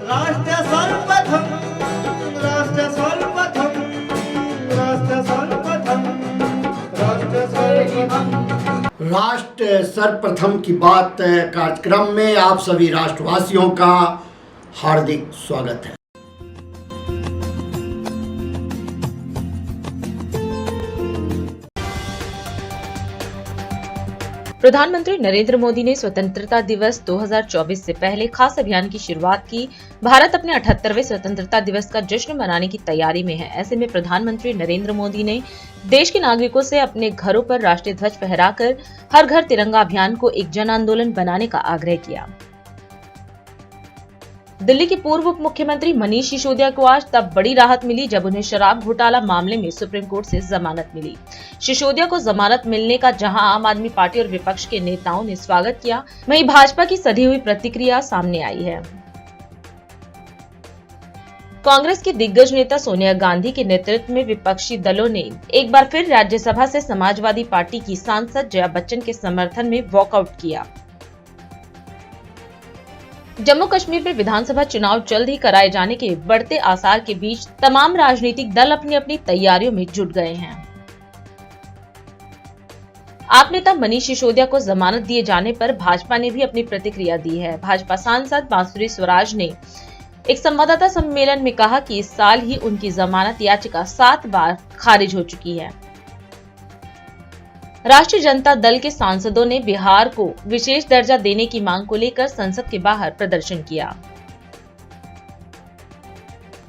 राष्ट्र सर्वप्रथम, राष्ट्र सर्वप्रथम, राष्ट्र सर्वप्रथम, राष्ट्र सर्वप्रथम। राष्ट्र सर्वप्रथम की बात कार्यक्रम में आप सभी राष्ट्रवासियों का हार्दिक स्वागत है। प्रधानमंत्री नरेंद्र मोदी ने स्वतंत्रता दिवस 2024 से पहले खास अभियान की शुरुआत की। भारत अपने 78वें स्वतंत्रता दिवस का जश्न मनाने की तैयारी में है। ऐसे में प्रधानमंत्री नरेंद्र मोदी ने देश के नागरिकों से अपने घरों पर राष्ट्रीय ध्वज फहराकर हर घर तिरंगा अभियान को एक जन आंदोलन बनाने का आग्रह किया। दिल्ली के पूर्व उप मुख्यमंत्री मनीष सिसोदिया को आज तब बड़ी राहत मिली जब उन्हें शराब घोटाला मामले में सुप्रीम कोर्ट से जमानत मिली। सिसोदिया को जमानत मिलने का जहां आम आदमी पार्टी और विपक्ष के नेताओं ने स्वागत किया, वहीं भाजपा की सधी हुई प्रतिक्रिया सामने आई है। कांग्रेस की दिग्गज नेता सोनिया गांधी के नेतृत्व में विपक्षी दलों ने एक बार फिर राज्यसभा से समाजवादी पार्टी की सांसद जया बच्चन के समर्थन में वॉकआउट किया। जम्मू कश्मीर में विधानसभा चुनाव जल्द ही कराए जाने के बढ़ते आसार के बीच तमाम राजनीतिक दल अपनी अपनी तैयारियों में जुट गए हैं। आप नेता मनीष सिसोदिया को जमानत दिए जाने पर भाजपा ने भी अपनी प्रतिक्रिया दी है। भाजपा सांसद बांसुरी स्वराज ने एक संवाददाता सम्मेलन में कहा कि इस साल ही उनकी जमानत याचिका 7 बार खारिज हो चुकी है। राष्ट्रीय जनता दल के सांसदों ने बिहार को विशेष दर्जा देने की मांग को लेकर संसद के बाहर प्रदर्शन किया।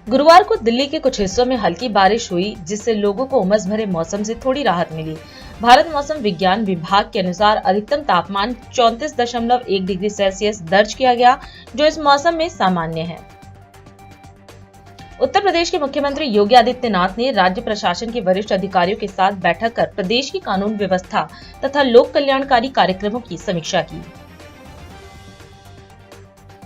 गुरुवार को दिल्ली के कुछ हिस्सों में हल्की बारिश हुई, जिससे लोगों को उमस भरे मौसम से थोड़ी राहत मिली। भारत मौसम विज्ञान विभाग के अनुसार अधिकतम तापमान 34.1 डिग्री सेल्सियस दर्ज किया गया, जो इस मौसम में सामान्य है। उत्तर प्रदेश के मुख्यमंत्री योगी आदित्यनाथ ने राज्य प्रशासन के वरिष्ठ अधिकारियों के साथ बैठक कर प्रदेश की कानून व्यवस्था तथा लोक कल्याणकारी कार्यक्रमों की समीक्षा की।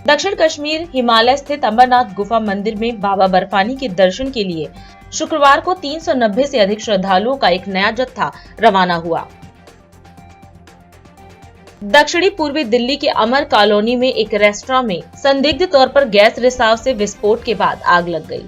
दक्षिण कश्मीर हिमालय स्थित अमरनाथ गुफा मंदिर में बाबा बर्फानी के दर्शन के लिए शुक्रवार को 390 से अधिक श्रद्धालुओं का एक नया जत्था रवाना हुआ। दक्षिणी पूर्वी दिल्ली के अमर कॉलोनी में एक रेस्टोरेंट में संदिग्ध तौर पर गैस रिसाव से विस्फोट के बाद आग लग गई।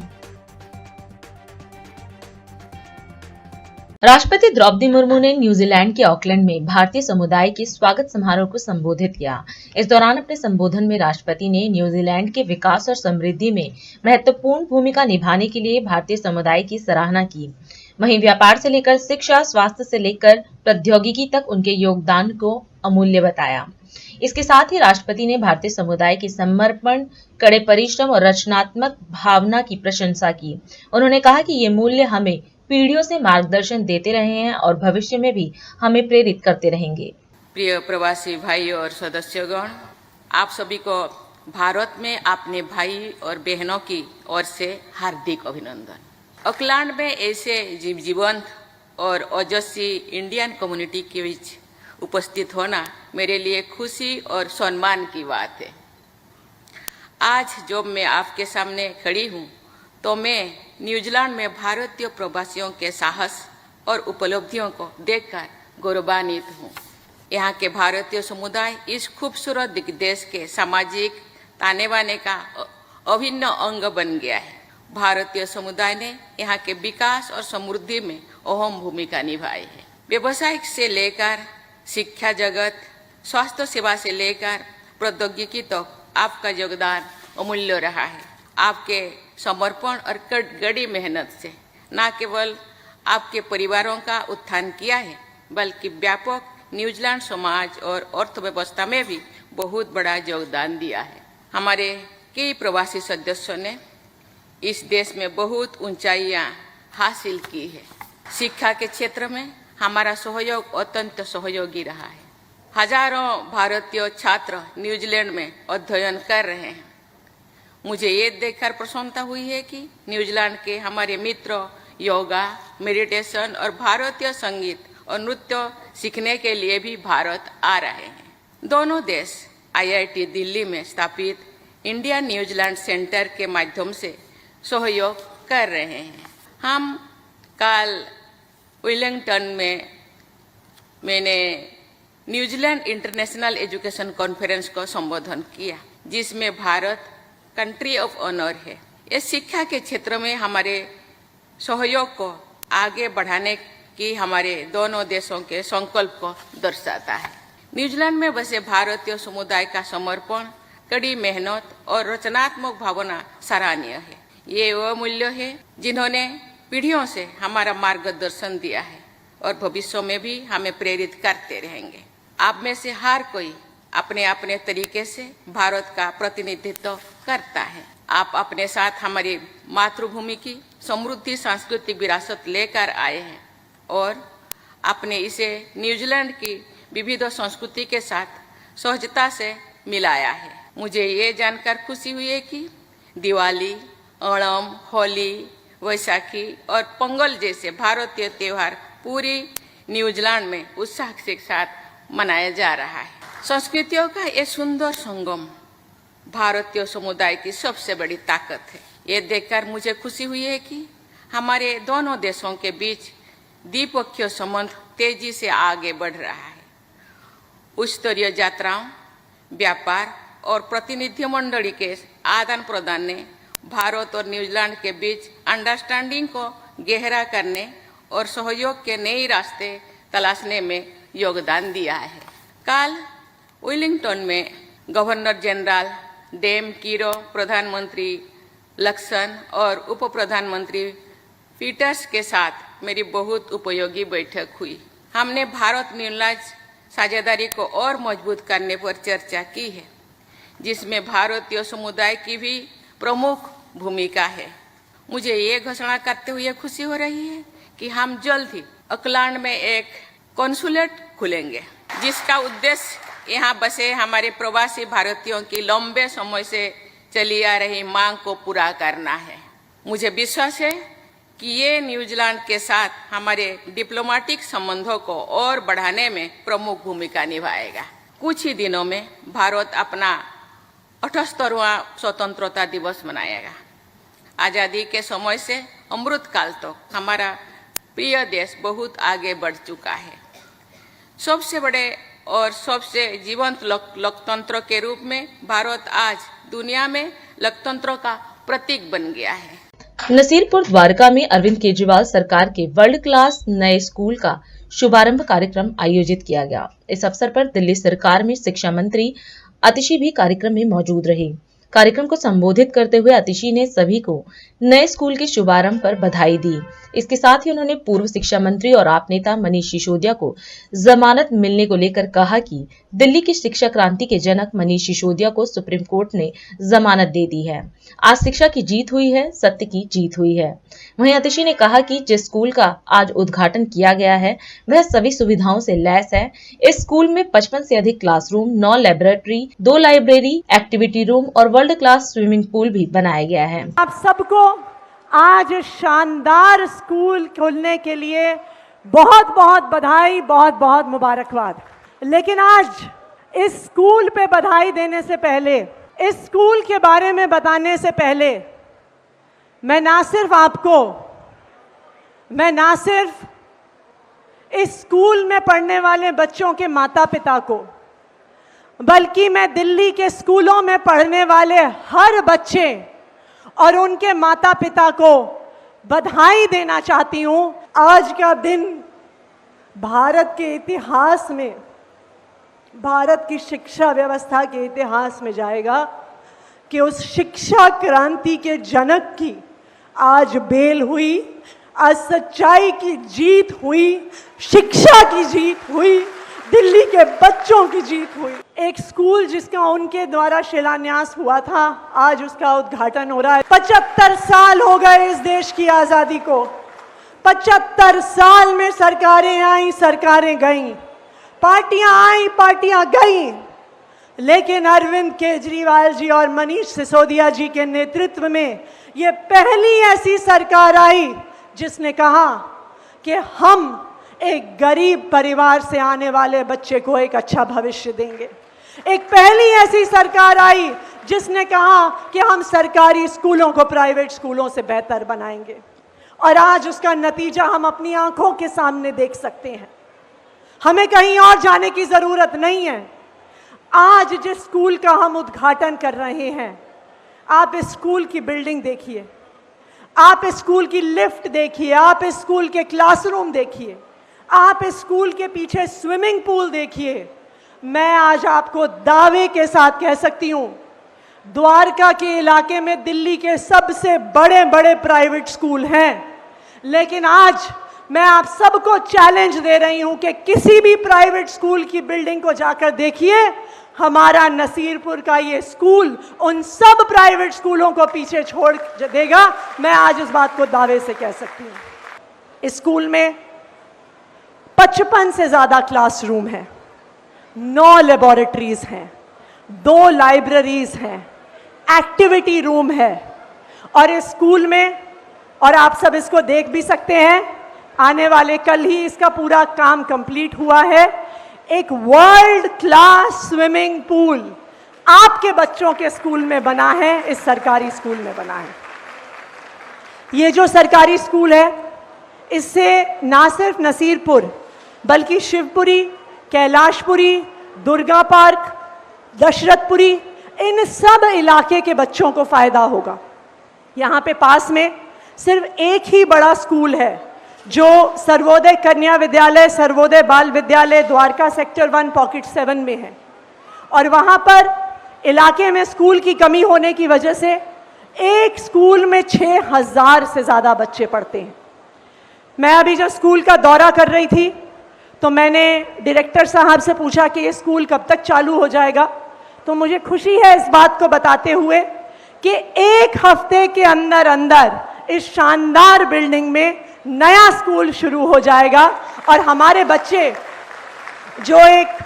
राष्ट्रपति द्रौपदी मुर्मू ने न्यूजीलैंड के ऑकलैंड में भारतीय समुदाय के स्वागत समारोह को संबोधित किया। इस दौरान अपने संबोधन में राष्ट्रपति ने न्यूजीलैंड के विकास और समृद्धि में महत्वपूर्ण भूमिका निभाने के लिए भारतीय समुदाय की सराहना की। वहीं व्यापार से लेकर शिक्षा, स्वास्थ्य से लेकर प्रौद्योगिकी तक उनके योगदान को अमूल्य बताया। इसके साथ ही राष्ट्रपति ने भारतीय समुदाय के समर्पण, कड़े परिश्रम और रचनात्मक भावना की प्रशंसा की। उन्होंने कहा कि ये मूल्य हमें पीढ़ियों से मार्गदर्शन देते रहे हैं और भविष्य में भी हमें प्रेरित करते रहेंगे। प्रिय प्रवासी भाई और सदस्यगण, आप सभी को भारत में अपने भाई और बहनों की ओर से हार्दिक अभिनंदन। ऑकलैंड में ऐसे जीवंत और ओजस्वी इंडियन कम्युनिटी के बीच उपस्थित होना मेरे लिए खुशी और सम्मान की बात है। आज जब मैं आपके सामने खड़ी हूँ तो मैं न्यूजीलैंड में भारतीय प्रवासियों के साहस और उपलब्धियों को देखकर गौरवान्वित हूँ। यहाँ के भारतीय समुदाय इस खूबसूरत देश के सामाजिक ताने बाने का अभिन्न अंग बन गया है। भारतीय समुदाय ने यहाँ के विकास और समृद्धि में अहम भूमिका निभाई है। व्यवसाय से लेकर शिक्षा जगत, स्वास्थ्य सेवा से लेकर प्रौद्योगिकी तक आपका योगदान अमूल्य रहा है। आपके समर्पण और कड़ी मेहनत से न केवल आपके परिवारों का उत्थान किया है, बल्कि व्यापक न्यूजीलैंड समाज और अर्थव्यवस्था में भी बहुत बड़ा योगदान दिया है। हमारे कई प्रवासी सदस्यों ने इस देश में बहुत ऊंचाइयां हासिल की है। शिक्षा के क्षेत्र में हमारा सहयोग अत्यंत सहयोगी रहा है। हजारों भारतीय छात्र न्यूजीलैंड में अध्ययन कर रहे हैं। मुझे ये देखकर प्रसन्नता हुई है कि न्यूजीलैंड के हमारे मित्र योगा, मेडिटेशन और भारतीय संगीत और नृत्य सीखने के लिए भी भारत आ रहे हैं। दोनों देश IIT दिल्ली में स्थापित इंडिया न्यूजीलैंड सेंटर के माध्यम से सहयोग कर रहे हैं। हम कल वेलिंगटन में मैंने न्यूजीलैंड इंटरनेशनल एजुकेशन कॉन्फ्रेंस को संबोधन किया, जिसमें भारत कंट्री ऑफ ऑनर है। ये शिक्षा के क्षेत्र में हमारे सहयोग को आगे बढ़ाने की हमारे दोनों देशों के संकल्प को दर्शाता है। न्यूजीलैंड में बसे भारतीय समुदाय का समर्पण, कड़ी मेहनत और रचनात्मक भावना सराहनीय है। ये वो मूल्य है जिन्होंने पीढ़ियों से हमारा मार्गदर्शन दिया है और भविष्य में भी हमें प्रेरित करते रहेंगे। आप में से हर कोई अपने अपने तरीके से भारत का प्रतिनिधित्व करता है। आप अपने साथ हमारी मातृभूमि की समृद्धि सांस्कृतिक विरासत लेकर आए हैं और आपने इसे न्यूजीलैंड की विविध संस्कृति के साथ सहजता से मिलाया है। मुझे ये जानकर खुशी हुई है कि दिवाली, ओणम, होली, वैसाखी और पोंगल जैसे भारतीय त्यौहार पूरी न्यूजीलैंड में उत्साह के साथ मनाया जा रहा है। संस्कृतियों का ये सुंदर संगम भारतीय समुदाय की सबसे बड़ी ताकत है। ये देखकर मुझे खुशी हुई है कि हमारे दोनों देशों के बीच द्विपक्षीय संबंध तेजी से आगे बढ़ रहा है। उच्च स्तरीय यात्राओं, व्यापार और प्रतिनिधि मंडली के आदान प्रदान ने भारत और न्यूजीलैंड के बीच अंडरस्टैंडिंग को गहरा करने और सहयोग के नए रास्ते तलाशने में योगदान दिया है। कल वेलिंगटन में गवर्नर जनरल डेम कीरो, प्रधानमंत्री लक्सन और उप प्रधानमंत्री पीटर्स के साथ मेरी बहुत उपयोगी बैठक हुई। हमने भारत न्यूजीलैंड साझेदारी को और मजबूत करने पर चर्चा की है, जिसमें भारतीय समुदाय की भी प्रमुख भूमिका है। मुझे ये घोषणा करते हुए खुशी हो रही है कि हम जल्द ही ऑकलैंड में एक कॉन्सुलेट खुलेंगे, जिसका उद्देश्य यहाँ बसे हमारे प्रवासी भारतीयों की लंबे समय से चली आ रही मांग को पूरा करना है। मुझे विश्वास है कि ये न्यूजीलैंड के साथ हमारे डिप्लोमेटिक संबंधों को और बढ़ाने में प्रमुख भूमिका निभाएगा। कुछ ही दिनों में भारत अपना 78वां स्वतंत्रता दिवस मनाएगा। आज़ादी के समय से अमृत काल तक हमारा प्रिय देश बहुत आगे बढ़ चुका है। सबसे बड़े और सबसे जीवंत लोकतंत्र के रूप में भारत आज दुनिया में लोकतंत्र का प्रतीक बन गया है। नसीरपुर द्वारका में अरविंद केजरीवाल सरकार के वर्ल्ड क्लास नए स्कूल का शुभारंभ कार्यक्रम आयोजित किया गया। इस अवसर पर दिल्ली सरकार में शिक्षा मंत्री आतिशी भी कार्यक्रम में मौजूद रही। कार्यक्रम को संबोधित करते हुए आतिशी ने सभी को नए स्कूल के शुभारंभ पर बधाई दी। इसके साथ ही उन्होंने पूर्व शिक्षा मंत्री और आप नेता मनीष सिसोदिया को जमानत मिलने को लेकर कहा कि दिल्ली की शिक्षा क्रांति के जनक मनीष सिसोदिया को सुप्रीम कोर्ट ने जमानत दे दी है। आज शिक्षा की जीत हुई है, सत्य की जीत हुई है। वहीं आतिशी ने कहा कि जिस स्कूल का आज उद्घाटन किया गया है वह सभी सुविधाओं से लैस है। इस स्कूल में 55 से अधिक classroom, 9 laboratory, 2 library, activity room और वर्ल्ड क्लास स्विमिंग पूल भी बनाया गया है। आप सबको आज शानदार स्कूल खोलने के लिए बहुत बहुत बधाई, बहुत बहुत मुबारकबाद। लेकिन आज इस स्कूल पे बधाई देने से पहले, इस स्कूल के बारे में बताने से पहले मैं ना सिर्फ इस स्कूल में पढ़ने वाले बच्चों के माता पिता को, बल्कि मैं दिल्ली के स्कूलों में पढ़ने वाले हर बच्चे और उनके माता पिता को बधाई देना चाहती हूं। आज का दिन भारत के इतिहास में, भारत की शिक्षा व्यवस्था के इतिहास में जाएगा कि उस शिक्षा क्रांति के जनक की आज बेल हुई, आज सच्चाई की जीत हुई, शिक्षा की जीत हुई, दिल्ली के बच्चों की जीत हुई। एक स्कूल जिसका उनके द्वारा शिलान्यास हुआ था, आज उसका उद्घाटन हो रहा है। 75 साल हो गए इस देश की आज़ादी को। 75 साल में सरकारें आई, सरकारें गईं, पार्टियां आई, पार्टियां गईं, लेकिन अरविंद केजरीवाल जी और मनीष सिसोदिया जी के नेतृत्व में ये पहली ऐसी सरकार आई जिसने कहा कि हम एक गरीब परिवार से आने वाले बच्चे को एक अच्छा भविष्य देंगे। एक पहली ऐसी सरकार आई जिसने कहा कि हम सरकारी स्कूलों को प्राइवेट स्कूलों से बेहतर बनाएंगे, और आज उसका नतीजा हम अपनी आंखों के सामने देख सकते हैं। हमें कहीं और जाने की जरूरत नहीं है। आज जिस स्कूल का हम उद्घाटन कर रहे हैं, आप इस स्कूल की बिल्डिंग देखिए, आप इस स्कूल की लिफ्ट देखिए, आप इस स्कूल के क्लासरूम देखिए, आप इस स्कूल के पीछे स्विमिंग पूल देखिए। मैं आज आपको दावे के साथ कह सकती हूं, द्वारका के इलाके में दिल्ली के सबसे बड़े बड़े प्राइवेट स्कूल हैं, लेकिन आज मैं आप सबको चैलेंज दे रही हूं कि किसी भी प्राइवेट स्कूल की बिल्डिंग को जाकर देखिए, हमारा नसीरपुर का ये स्कूल उन सब प्राइवेट स्कूलों को पीछे छोड़ देगा। मैं आज इस बात को दावे से कह सकती हूं। इस स्कूल में 55 से ज्यादा क्लासरूम हैं, 9 लेबोरेटरीज हैं, 2 लाइब्रेरीज हैं, एक्टिविटी रूम है। और इस स्कूल में, और आप सब इसको देख भी सकते हैं, आने वाले कल ही इसका पूरा काम कंप्लीट हुआ है, एक वर्ल्ड क्लास स्विमिंग पूल आपके बच्चों के स्कूल में बना है, इस सरकारी स्कूल में बना है। ये जो सरकारी स्कूल है, इससे ना सिर्फ नसीरपुर बल्कि शिवपुरी, कैलाशपुरी, दुर्गा पार्क, दशरथपुरी, इन सब इलाके के बच्चों को फायदा होगा। यहाँ पे पास में सिर्फ एक ही बड़ा स्कूल है जो सर्वोदय कन्या विद्यालय, सर्वोदय बाल विद्यालय, द्वारका सेक्टर 1 पॉकेट 7 में है। और वहाँ पर इलाके में स्कूल की कमी होने की वजह से एक स्कूल में 6000 से ज़्यादा बच्चे पढ़ते हैं। मैं अभी जब स्कूल का दौरा कर रही थी तो मैंने डायरेक्टर साहब से पूछा कि ये स्कूल कब तक चालू हो जाएगा, तो मुझे खुशी है इस बात को बताते हुए कि 1 हफ्ते के अंदर अंदर इस शानदार बिल्डिंग में नया स्कूल शुरू हो जाएगा और हमारे बच्चे जो एक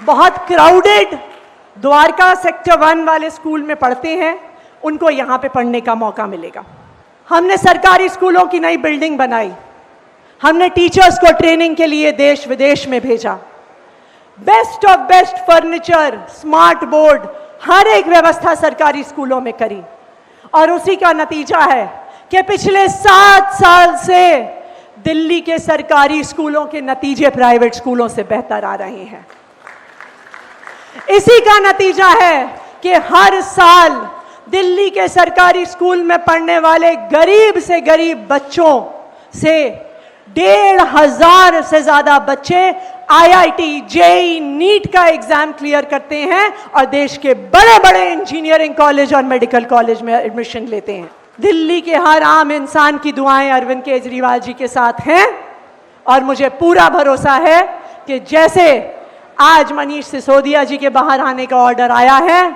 बहुत क्राउडेड द्वारका सेक्टर 1 वाले स्कूल में पढ़ते हैं, उनको यहाँ पे पढ़ने का मौका मिलेगा। हमने सरकारी स्कूलों की नई बिल्डिंग बनाई, हमने टीचर्स को ट्रेनिंग के लिए देश विदेश में भेजा, best of best furniture, smart board, हर एक व्यवस्था सरकारी स्कूलों में करी। और उसी का नतीजा है कि पिछले 7 साल से दिल्ली के सरकारी स्कूलों के नतीजे प्राइवेट स्कूलों से बेहतर आ रहे हैं। इसी का नतीजा है कि हर साल दिल्ली के सरकारी स्कूल में पढ़ने वाले गरीब से गरीब बच्चों से 1500 से ज्यादा बच्चे आईआईटी, जेईई, नीट का एग्जाम क्लियर करते हैं और देश के बड़े बड़े इंजीनियरिंग कॉलेज और मेडिकल कॉलेज में एडमिशन लेते हैं। दिल्ली के हर आम इंसान की दुआएं अरविंद केजरीवाल जी के साथ हैं और मुझे पूरा भरोसा है कि जैसे आज मनीष सिसोदिया जी के बाहर आने का ऑर्डर आया है,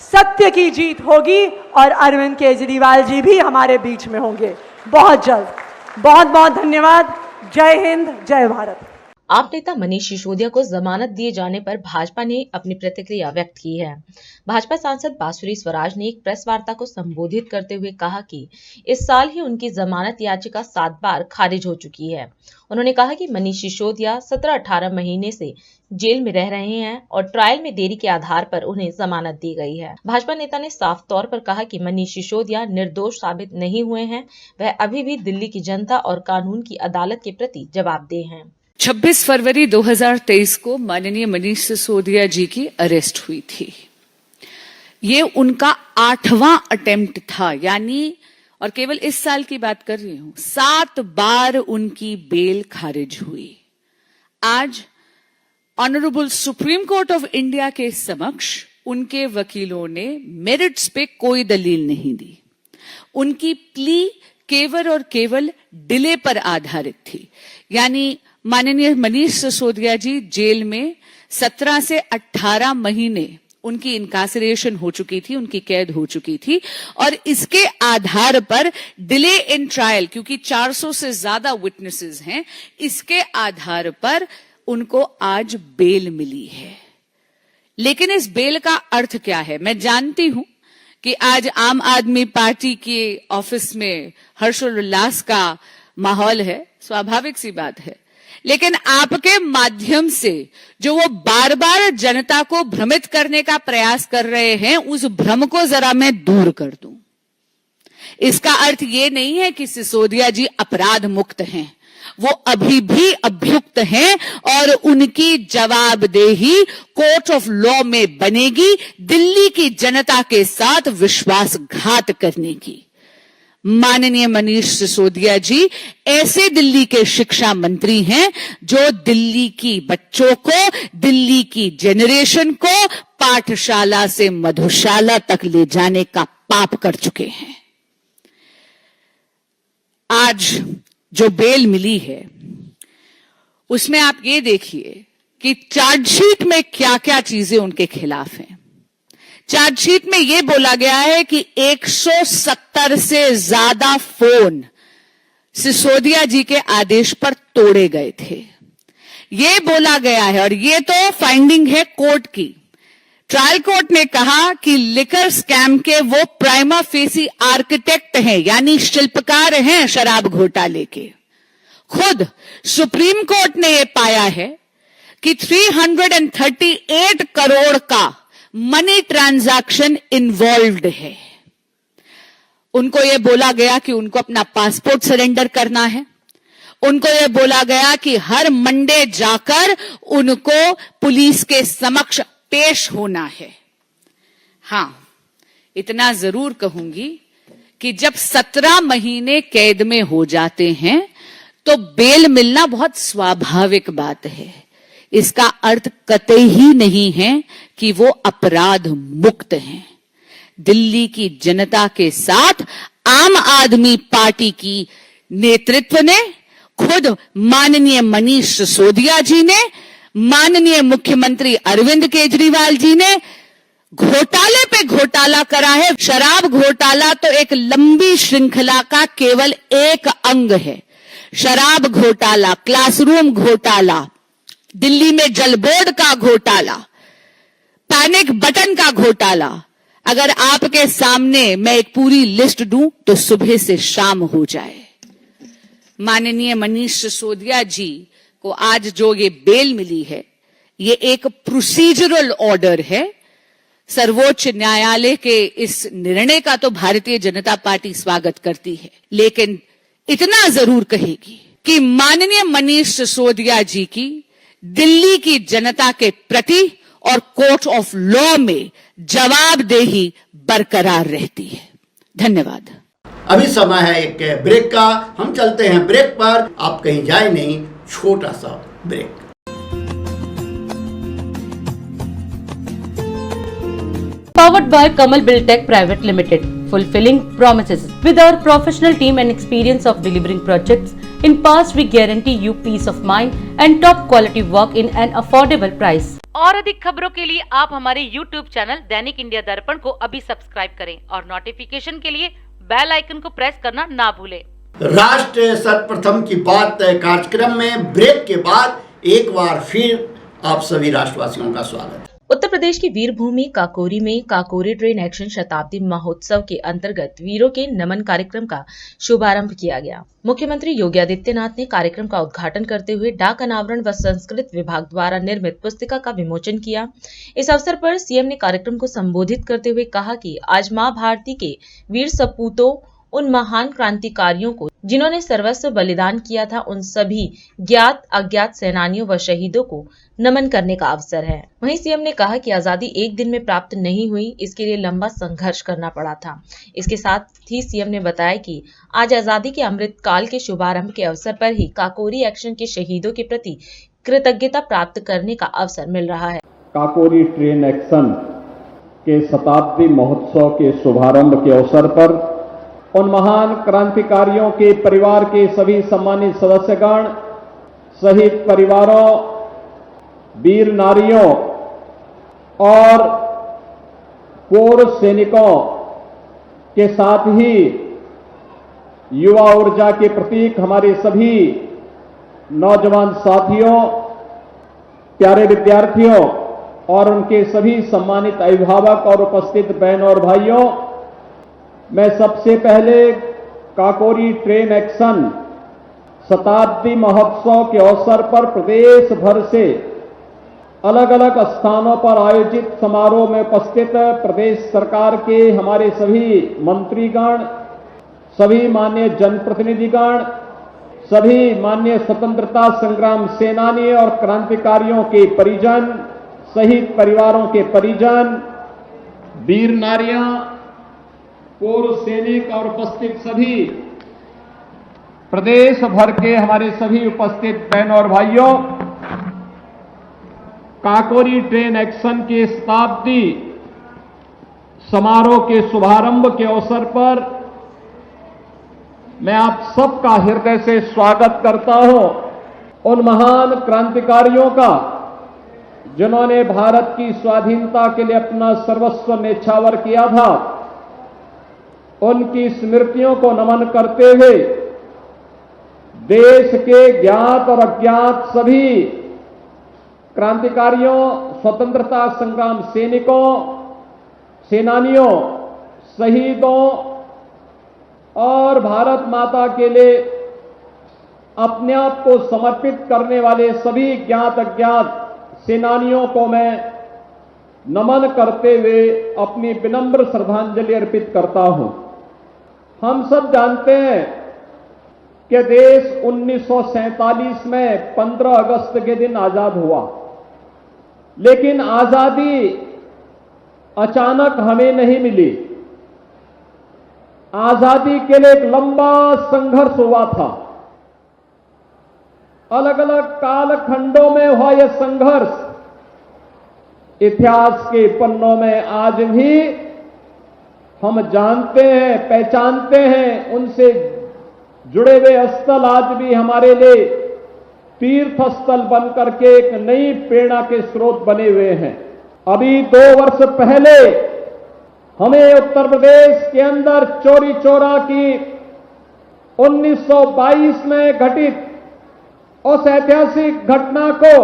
सत्य की जीत होगी और अरविंद केजरीवाल जी भी हमारे बीच में होंगे बहुत जल्द। बहुत बहुत धन्यवाद। जय हिंद, जय भारत। आप नेता मनीष सिसोदिया को जमानत दिए जाने पर भाजपा ने अपनी प्रतिक्रिया व्यक्त की है। भाजपा सांसद बांसुरी स्वराज ने एक प्रेस वार्ता को संबोधित करते हुए कहा कि इस साल ही उनकी जमानत याचिका 7 बार खारिज हो चुकी है। उन्होंने कहा कि मनीष सिसोदिया 17-18 महीने से जेल में रह रहे हैं और ट्रायल में देरी के आधार पर उन्हें जमानत दी गई है। भाजपा नेता ने साफ तौर पर कहा कि मनीष सिसोदिया निर्दोष साबित नहीं हुए हैं, वह अभी भी दिल्ली की जनता और कानून की अदालत के प्रति जवाबदेह हैं। 26 फरवरी 2023 को माननीय मनीष सिसोदिया जी की अरेस्ट हुई थी। ये उनका 8वां अटेम्प्ट था, यानी, और केवल इस साल की बात कर रही हूं, 7 बार उनकी बेल खारिज हुई। आज honourable supreme court of India के समक्ष उनके वकीलों ने मेरिट्स पे कोई दलील नहीं दी। उनकी प्ली केवल और केवल डिले पर आधारित थी, यानी माननीय मनीष सिसोदिया जी जेल में 17 से 18 महीने उनकी इनकासरेशन हो चुकी थी, उनकी कैद हो चुकी थी और इसके आधार पर डिले इन ट्रायल, क्योंकि 400 से ज्यादा विटनेसेस हैं, इसके आधार पर उनको आज बेल मिली है। लेकिन इस बेल का अर्थ क्या है? मैं जानती हूं कि आज आम आदमी पार्टी के ऑफिस में हर्षोल्लास का माहौल है, स्वाभाविक सी बात है, लेकिन आपके माध्यम से जो वो बार बार जनता को भ्रमित करने का प्रयास कर रहे हैं, उस भ्रम को जरा मैं दूर कर दूं। इसका अर्थ ये नहीं है कि सिसोदिया जी अपराध मुक्त हैं। वो अभी भी अभियुक्त हैं और उनकी जवाबदेही कोर्ट ऑफ लॉ में बनेगी दिल्ली की जनता के साथ विश्वासघात करने की। माननीय मनीष सिसोदिया जी ऐसे दिल्ली के शिक्षा मंत्री हैं जो दिल्ली की बच्चों को, दिल्ली की जेनरेशन को पाठशाला से मधुशाला तक ले जाने का पाप कर चुके हैं। आज जो बेल मिली है उसमें आप ये देखिए कि चार्जशीट में क्या क्या चीजें उनके खिलाफ हैं। चार्जशीट में यह बोला गया है कि 170 से ज्यादा फोन सिसोदिया जी के आदेश पर तोड़े गए थे, यह बोला गया है। और यह तो फाइंडिंग है कोर्ट की। ट्रायल कोर्ट ने कहा कि लिकर स्कैम के वो प्राइमा फेसी आर्किटेक्ट हैं, यानी शिल्पकार हैं शराब घोटाले के। खुद सुप्रीम कोर्ट ने यह पाया है कि 338 करोड़ का मनी ट्रांजैक्शन इन्वॉल्व्ड है। उनको यह बोला गया कि उनको अपना पासपोर्ट सरेंडर करना है। उनको यह बोला गया कि हर मंडे जाकर उनको पुलिस के समक्ष पेश होना है। हां, इतना जरूर कहूंगी कि जब 17 महीने कैद में हो जाते हैं तो बेल मिलना बहुत स्वाभाविक बात है। इसका अर्थ कतई ही नहीं है कि वो अपराध मुक्त हैं। दिल्ली की जनता के साथ आम आदमी पार्टी की नेतृत्व ने, खुद माननीय मनीष सिसोदिया जी ने, माननीय मुख्यमंत्री अरविंद केजरीवाल जी ने घोटाले पे घोटाला करा है। शराब घोटाला तो एक लंबी श्रृंखला का केवल एक अंग है। शराब घोटाला, क्लासरूम घोटाला, दिल्ली में जल बोर्ड का घोटाला, पैनिक बटन का घोटाला। अगर आपके सामने मैं एक पूरी लिस्ट दूं तो सुबह से शाम हो जाए। माननीय मनीष सिसोदिया जी को आज जो ये बेल मिली है, ये एक प्रोसीजरल ऑर्डर है। सर्वोच्च न्यायालय के इस निर्णय का तो भारतीय जनता पार्टी स्वागत करती है, लेकिन इतना जरूर कहेगी कि माननीय मनीष सिसोदिया जी की दिल्ली की जनता के प्रति और कोर्ट ऑफ लॉ में जवाबदेही बरकरार रहती है। धन्यवाद। अभी समय है एक ब्रेक का। हम चलते हैं ब्रेक पर। आप कहीं जाए नहीं, छोटा सा break. Powered by Kamal Buildtech Private Limited, fulfilling promises. With our professional team and experience of delivering projects, in past we guarantee you peace of mind and top quality work in an affordable price. और अधिक खबरों के लिए आप हमारे YouTube channel दैनिक India दर्पण को अभी सब्सक्राइब करें और नोटिफिकेशन के लिए बेल आइकन को प्रेस करना ना भूलें। राष्ट्र सर्वप्रथम की बात कार्यक्रम में ब्रेक के बाद एक बार फिर आप सभी राष्ट्रवासियों का स्वागत है। उत्तर प्रदेश की वीरभूमि काकोरी में काकोरी ट्रेन एक्शन शताब्दी महोत्सव के अंतर्गत वीरों के नमन कार्यक्रम का शुभारंभ किया गया। मुख्यमंत्री योगी आदित्यनाथ ने कार्यक्रम का उद्घाटन करते हुए डाक अनावरण व संस्कृत विभाग द्वारा निर्मित पुस्तिका का विमोचन किया। इस अवसर पर सीएम ने कार्यक्रम को संबोधित करते हुए कहा कि आज मां भारती के वीर सपूतों, उन महान क्रांतिकारियों को जिन्होंने सर्वस्व बलिदान किया था, उन सभी ज्ञात अज्ञात सेनानियों व शहीदों को नमन करने का अवसर है। वहीं सीएम ने कहा कि आजादी एक दिन में प्राप्त नहीं हुई, इसके लिए लंबा संघर्ष करना पड़ा था। इसके साथ ही सीएम ने बताया कि आज आजादी के अमृत काल के शुभारंभ के अवसर पर ही काकोरी एक्शन के शहीदों के प्रति कृतज्ञता प्राप्त करने का अवसर मिल रहा है। काकोरी ट्रेन एक्शन के शताब्दी महोत्सव के शुभारंभ के अवसर पर उन महान क्रांतिकारियों के परिवार के सभी सम्मानित सदस्यगण, शहीद परिवारों, वीर नारियों और पूर्व सैनिकों के साथ ही युवा ऊर्जा के प्रतीक हमारे सभी नौजवान साथियों, प्यारे विद्यार्थियों और उनके सभी सम्मानित अभिभावक और उपस्थित बहनों और भाइयों, मैं सबसे पहले काकोरी ट्रेन एक्शन शताब्दी महोत्सव के अवसर पर प्रदेश भर से अलग अलग स्थानों पर आयोजित समारोह में उपस्थित प्रदेश सरकार के हमारे सभी मंत्रीगण, सभी माननीय जनप्रतिनिधिगण, सभी माननीय स्वतंत्रता संग्राम सेनानी और क्रांतिकारियों के परिजन, शहीद परिवारों के परिजन, वीर नारियां, पूर्व सैनिक और उपस्थित सभी प्रदेश भर के हमारे सभी उपस्थित बहनों और भाइयों, काकोरी ट्रेन एक्शन के शताब्दी समारोह के शुभारंभ के अवसर पर मैं आप सबका हृदय से स्वागत करता हूं। उन महान क्रांतिकारियों का जिन्होंने भारत की स्वाधीनता के लिए अपना सर्वस्व न्यौछावर किया था, उनकी स्मृतियों को नमन करते हुए देश के ज्ञात और अज्ञात सभी क्रांतिकारियों, स्वतंत्रता संग्राम सैनिकों, सेनानियों, शहीदों और भारत माता के लिए अपने आप को समर्पित करने वाले सभी ज्ञात अज्ञात सेनानियों को मैं नमन करते हुए अपनी विनम्र श्रद्धांजलि अर्पित करता हूं। हम सब जानते हैं कि देश 1947 में 15 अगस्त के दिन आजाद हुआ, लेकिन आजादी अचानक हमें नहीं मिली। आजादी के लिए एक लंबा संघर्ष हुआ था। अलग अलग कालखंडों में हुआ यह संघर्ष इतिहास के पन्नों में आज भी हम जानते हैं, पहचानते हैं। उनसे जुड़े हुए स्थल आज भी हमारे लिए तीर्थ स्थल बनकर के एक नई प्रेरणा के स्रोत बने हुए हैं। अभी 2 वर्ष पहले हमें उत्तर प्रदेश के अंदर चौरी चौरा की 1922 में घटित उस ऐतिहासिक घटना को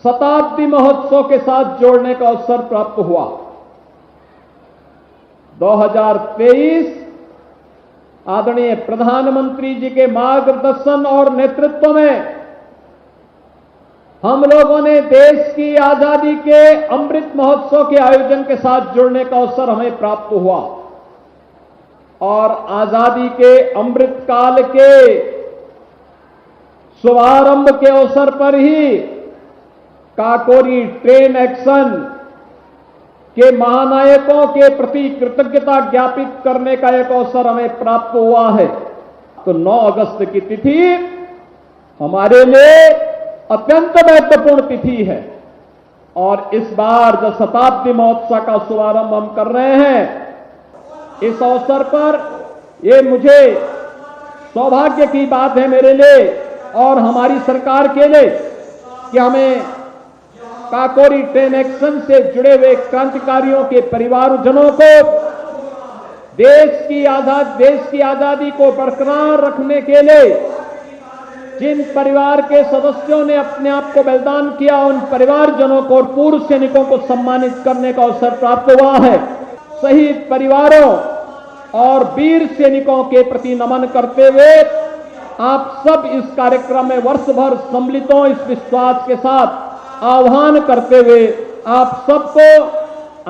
शताब्दी महोत्सव के साथ जोड़ने का अवसर प्राप्त हुआ। 2023 आदरणीय प्रधानमंत्री जी के मार्गदर्शन और नेतृत्व में हम लोगों ने देश की आजादी के अमृत महोत्सव के आयोजन के साथ जुड़ने का अवसर हमें प्राप्त हुआ और आजादी के अमृत काल के शुभारंभ के अवसर पर ही काकोरी ट्रेन एक्शन के महानायकों के प्रति कृतज्ञता ज्ञापित करने का एक अवसर हमें प्राप्त हुआ है। तो 9 अगस्त की तिथि हमारे लिए अत्यंत महत्वपूर्ण तिथि है और इस बार जो शताब्दी महोत्सव का शुभारंभ हम कर रहे हैं, इस अवसर पर ये मुझे सौभाग्य की बात है मेरे लिए और हमारी सरकार के लिए कि हमें काकोरी ट्रेन एक्शन से जुड़े हुए क्रांतिकारियों के परिवारजनों को देश की आजादी को बरकरार रखने के लिए जिन परिवार के सदस्यों ने अपने आप को बलिदान किया, उन परिवारजनों को और पूर्व सैनिकों को सम्मानित करने का अवसर प्राप्त हुआ है। शहीद परिवारों और वीर सैनिकों के प्रति नमन करते हुए आप सब इस कार्यक्रम में वर्ष भर सम्मिलित हों, इस विश्वास के साथ आह्वान करते हुए आप सबको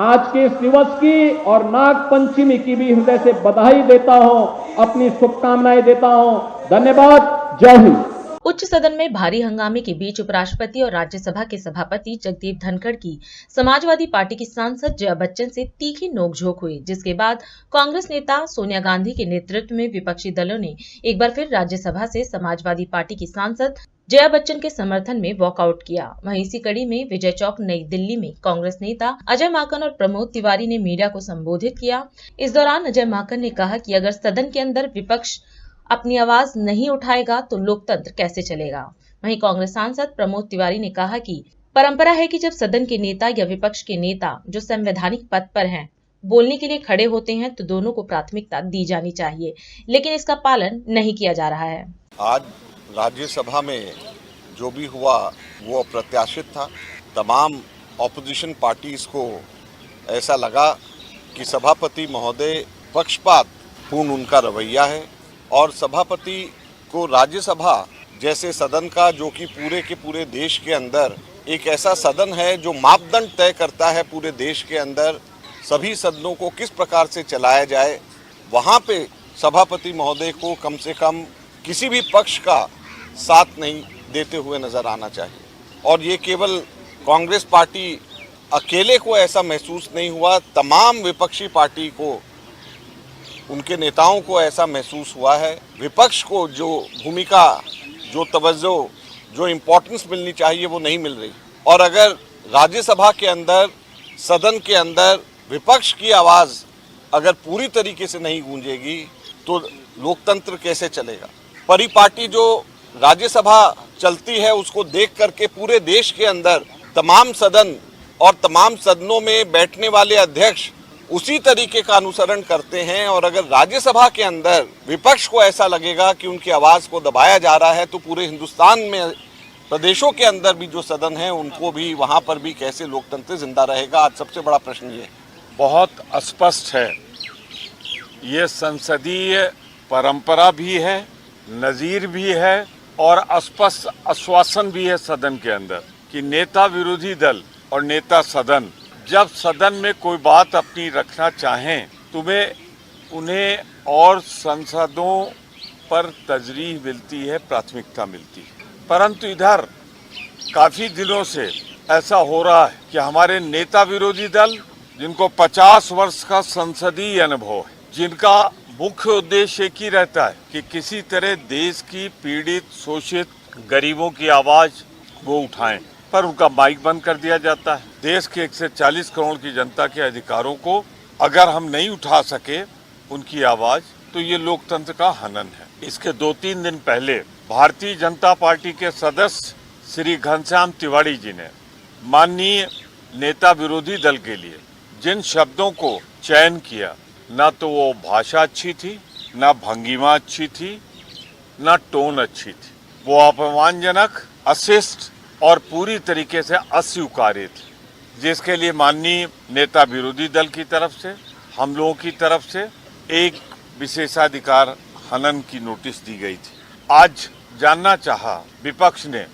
आज के इस दिवस की और नाग पंचमी की भी हृदय से बधाई देता हूं, अपनी शुभकामनाएं देता हूं। धन्यवाद। जय हिंद। उच्च सदन में भारी हंगामे के बीच उपराष्ट्रपति और राज्यसभा के सभापति जगदीप धनखड़ की समाजवादी पार्टी की सांसद जया बच्चन से तीखी नोकझोंक हुई, जिसके बाद कांग्रेस नेता सोनिया गांधी के नेतृत्व में विपक्षी दलों ने एक बार फिर राज्यसभा से समाजवादी पार्टी की सांसद जया बच्चन के समर्थन में वॉकआउट किया। वहीं इसी कड़ी में विजय चौक नई दिल्ली में कांग्रेस नेता अजय माकन और प्रमोद तिवारी ने मीडिया को संबोधित किया। इस दौरान अजय माकन ने कहा कि अगर सदन के अंदर विपक्ष अपनी आवाज नहीं उठाएगा तो लोकतंत्र कैसे चलेगा। वहीं कांग्रेस सांसद प्रमोद तिवारी ने कहा कि परंपरा है कि जब सदन के नेता या विपक्ष के नेता जो संवैधानिक पद पर हैं बोलने के लिए खड़े होते हैं तो दोनों को प्राथमिकता दी जानी चाहिए, लेकिन इसका पालन नहीं किया जा रहा है। आज राज्यसभा में जो भी हुआ वो अप्रत्याशित था। तमाम ऑपोजिशन पार्टीज को ऐसा लगा कि सभापति महोदय पक्षपात पूर्ण उनका रवैया है और सभापति को राज्यसभा जैसे सदन का, जो कि पूरे के पूरे देश के अंदर एक ऐसा सदन है जो मापदंड तय करता है पूरे देश के अंदर सभी सदनों को किस प्रकार से चलाया जाए, वहाँ पे सभापति महोदय को कम से कम किसी भी पक्ष का साथ नहीं देते हुए नजर आना चाहिए। और ये केवल कांग्रेस पार्टी अकेले को ऐसा महसूस नहीं हुआ, तमाम विपक्षी पार्टी को, उनके नेताओं को ऐसा महसूस हुआ है। विपक्ष को जो भूमिका, जो तवज्जो, जो इम्पोर्टेंस मिलनी चाहिए वो नहीं मिल रही। और अगर राज्यसभा के अंदर, सदन के अंदर विपक्ष की आवाज़ अगर पूरी तरीके से नहीं गूंजेगी तो लोकतंत्र कैसे चलेगा। परिपाटी जो राज्यसभा चलती है उसको देख करके पूरे देश के अंदर तमाम सदन और तमाम सदनों में बैठने वाले अध्यक्ष उसी तरीके का अनुसरण करते हैं। और अगर राज्यसभा के अंदर विपक्ष को ऐसा लगेगा कि उनकी आवाज़ को दबाया जा रहा है तो पूरे हिंदुस्तान में प्रदेशों के अंदर भी जो सदन है उनको भी, वहाँ पर भी कैसे लोकतंत्र जिंदा रहेगा। आज सबसे बड़ा प्रश्न ये है। बहुत स्पष्ट है, ये संसदीय परंपरा भी है, नज़ीर भी है और स्पष्ट आश्वासन भी है सदन के अंदर कि नेता विरोधी दल और नेता सदन जब सदन में कोई बात अपनी रखना चाहें उन्हें और संसदों पर तरजीह मिलती है, प्राथमिकता मिलती है। परंतु इधर काफ़ी दिनों से ऐसा हो रहा है कि हमारे नेता विरोधी दल, जिनको 50 वर्ष का संसदीय अनुभव है, जिनका मुख्य उद्देश्य एक ही रहता है कि किसी तरह देश की पीड़ित, शोषित गरीबों की आवाज़ वो उठाएं, पर उनका माइक बंद कर दिया जाता है। देश के 140 करोड़ की जनता के अधिकारों को अगर हम नहीं उठा सके उनकी आवाज़, तो ये लोकतंत्र का हनन है। इसके 2-3 दिन पहले भारतीय जनता पार्टी के सदस्य श्री घनश्याम तिवारी जी ने माननीय नेता विरोधी दल के लिए जिन शब्दों को चयन किया, ना तो वो भाषा अच्छी थी, ना भंगिमा अच्छी थी, ना टोन अच्छी थी। वो अपमानजनक, अशिष्ट और पूरी तरीके से अस्वीकार्य थी, जिसके लिए माननीय नेता विरोधी दल की तरफ से, हम लोगों की तरफ से एक विशेषाधिकार हनन की नोटिस दी गई थी। आज जानना चाहा विपक्ष ने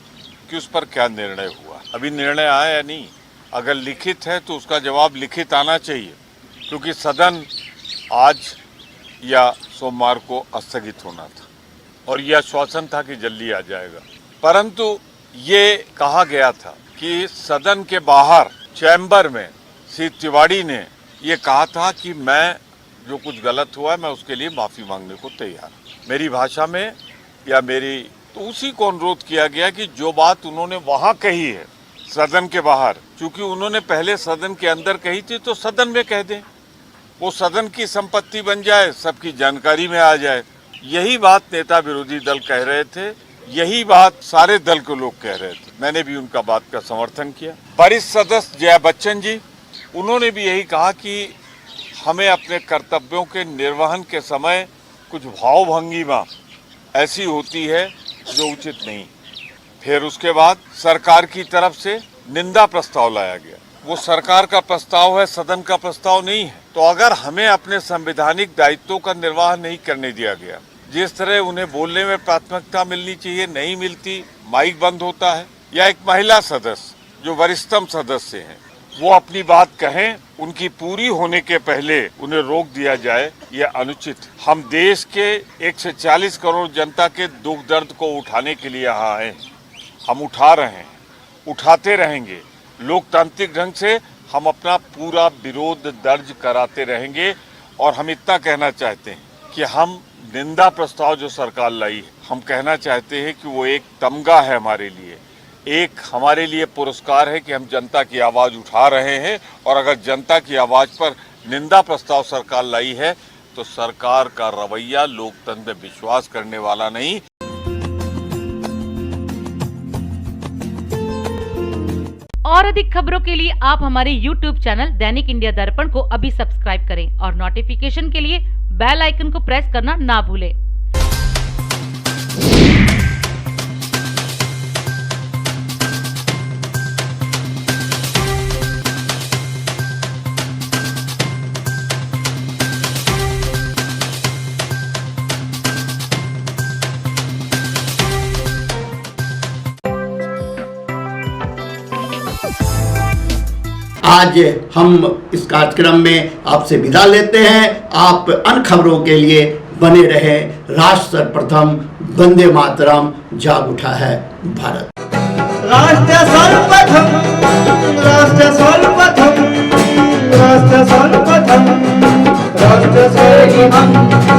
कि उस पर क्या निर्णय हुआ। अभी निर्णय आया या नहीं? अगर लिखित है तो उसका जवाब लिखित आना चाहिए, क्योंकि सदन आज या सोमवार को स्थगित होना था और यह आश्वासन था कि जल्दी आ जाएगा। परंतु ये कहा गया था कि सदन के बाहर चैम्बर में श्री तिवारी ने ये कहा था कि मैं जो कुछ गलत हुआ है मैं उसके लिए माफ़ी मांगने को तैयार हूँ। मेरी भाषा में या मेरी, तो उसी को अनुरोध किया गया कि जो बात उन्होंने वहाँ कही है सदन के बाहर, चूँकि उन्होंने पहले सदन के अंदर कही थी तो सदन में कह दें, वो सदन की संपत्ति बन जाए, सबकी जानकारी में आ जाए। यही बात नेता विरोधी दल कह रहे थे, यही बात सारे दल के लोग कह रहे थे। मैंने भी उनका बात का समर्थन किया। वरिष्ठ सदस्य जया बच्चन जी, उन्होंने भी यही कहा कि हमें अपने कर्तव्यों के निर्वहन के समय कुछ भावभंगिमा ऐसी होती है जो उचित नहीं। फिर उसके बाद सरकार की तरफ से निंदा प्रस्ताव लाया गया। वो सरकार का प्रस्ताव है, सदन का प्रस्ताव नहीं है। तो अगर हमें अपने संवैधानिक दायित्वों का निर्वाह नहीं करने दिया गया, जिस तरह उन्हें बोलने में प्राथमिकता मिलनी चाहिए नहीं मिलती, माइक बंद होता है, या एक महिला सदस्य जो वरिष्ठतम सदस्य हैं वो अपनी बात कहें, उनकी पूरी होने के पहले उन्हें रोक दिया जाए, यह अनुचित। हम देश के 140 करोड़ जनता के दुख दर्द को उठाने के लिए यहाँ आए, हम उठा रहे हैं, उठाते रहेंगे। लोकतांत्रिक ढंग से हम अपना पूरा विरोध दर्ज कराते रहेंगे। और हम इतना कहना चाहते हैं कि हम निंदा प्रस्ताव जो सरकार लाई है, हम कहना चाहते हैं कि वो एक तमगा है हमारे लिए, एक हमारे लिए पुरस्कार है कि हम जनता की आवाज़ उठा रहे हैं। और अगर जनता की आवाज़ पर निंदा प्रस्ताव सरकार लाई है तो सरकार का रवैया लोकतंत्र में विश्वास करने वाला नहीं। और अधिक खबरों के लिए आप हमारे YouTube चैनल दैनिक इंडिया दर्पण को अभी सब्सक्राइब करें और नोटिफिकेशन के लिए बेल आइकन को प्रेस करना ना भूलें। आज हम इस कार्यक्रम में आपसे विदा लेते हैं। आप अन्य खबरों के लिए बने रहे। राष्ट्र सर्वप्रथम, वंदे मातरम, जाग उठा है भारत। राष्ट्र सर्वप्रथम, राष्ट्र सर्वप्रथम, राष्ट्र सर्वप्रथम, राष्ट्र सर्वप्रथम।